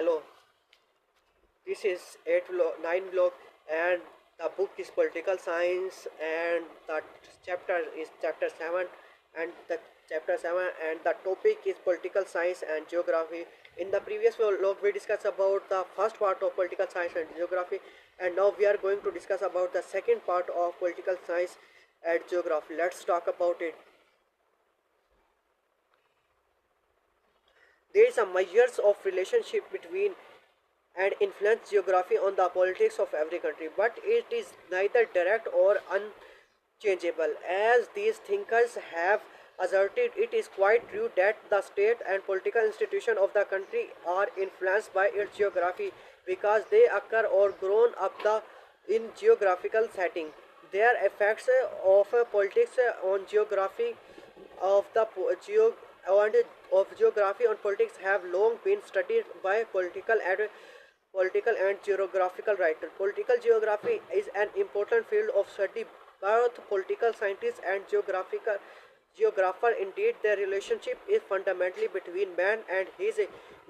Hello, this is 9 blog, and the book is political science, and the chapter is chapter 7, and the chapter 7 and the topic is political science and geography. In the previous vlog we discussed about the first part of political science and geography, and now we are going to discuss about the second part of political science and geography. Let's talk about it. There is a measures of relationship between and influence geography on the politics of every country, but it is neither direct or unchangeable. As these thinkers have asserted, it is quite true that the state and political institutions of the country are influenced by its geography because they occur or grown up in geographical setting. Their effects of politics on geography of the and of geography on politics have long been studied by political and geographical writers. Political geography is an important field of study both political scientists and geographer. Indeed, the relationship is fundamentally between man and his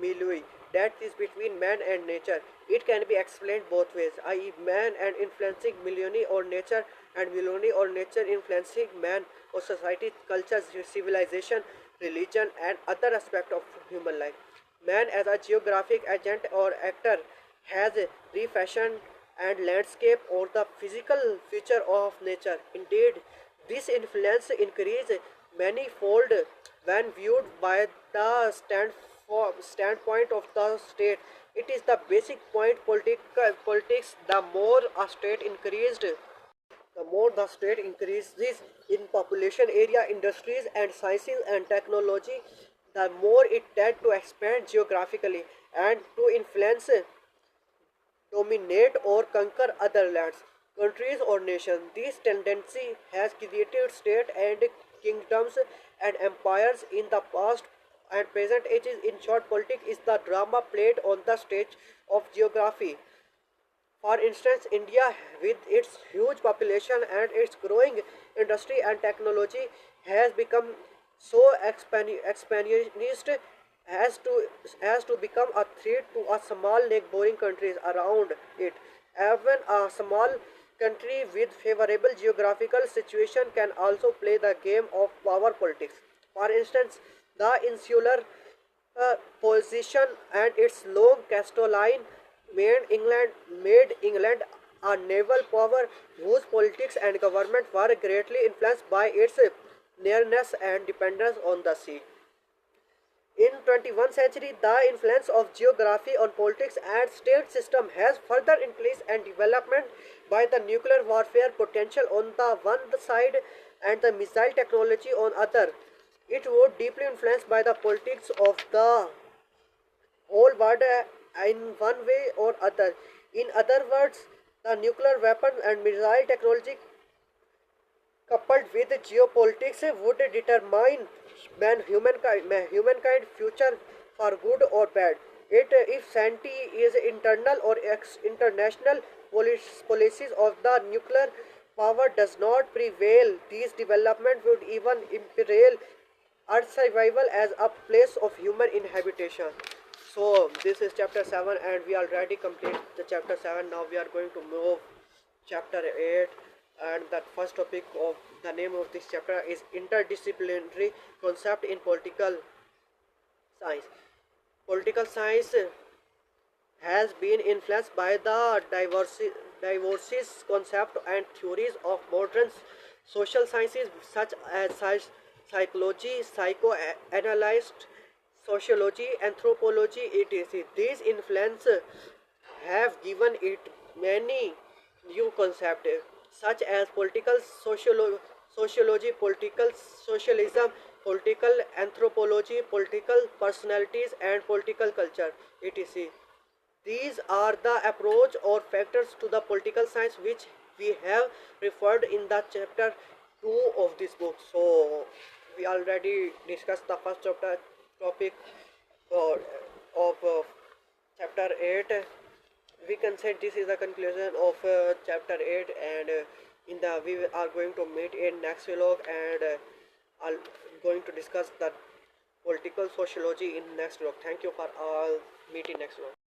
milieu, that is between man and nature. It can be explained both ways, i.e. man and influencing milieu or nature, and milieu or nature influencing man or society, culture, civilization, religion, and other aspects of human life. Man as a geographic agent or actor has refashioned and landscape or the physical feature of nature. Indeed, this influence increases manifold when viewed by the standpoint of the state. It is the basic point politics. The more a state increased, the more the state increases in population area, industries, and sciences and technology, the more it tends to expand geographically and to influence, dominate, or conquer other lands, countries, or nations. This tendency has created states and kingdoms and empires in the past and present ages. In short, politics is the drama played on the stage of geography. For instance, India, with its huge population and its growing industry and technology, has become so expansionist as to become a threat to a small neighboring countries around it. Even a small country with favorable geographical situation can also play the game of power politics. For instance, the insular position and its long coastline made England a naval power whose politics and government were greatly influenced by its nearness and dependence on the sea. In 21st century, the influence of geography on politics and state system has further increased and development by the nuclear warfare potential on the one side and the missile technology on other. It would deeply influenced by the politics of the whole world in one way or other. In other words, the nuclear weapon and missile technology coupled with geopolitics would determine humankind future for good or bad. If Santi is internal or international policies of the nuclear power does not prevail, these development would even imperil Earth's survival as a place of human inhabitation. So this is chapter 7, and we already complete the chapter 7. Now we are going to move chapter 8, and the first topic of the name of this chapter is interdisciplinary concept in political science. Political science has been influenced by the diverse concept and theories of modern social sciences such as psychology, psychoanalyst, sociology, anthropology, etc. These influence have given it many new concepts such as political sociology, political socialism, political anthropology, political personalities, and political culture, etc. These are the approach or factors to the political science which we have referred in the chapter 2 of this book. So we already discussed the first chapter topic uh, of chapter 8. We can say this is the conclusion of chapter 8, and in the we are going to meet in next vlog, and are going to discuss the political sociology in next vlog. Thank you for all. Meet in next vlog.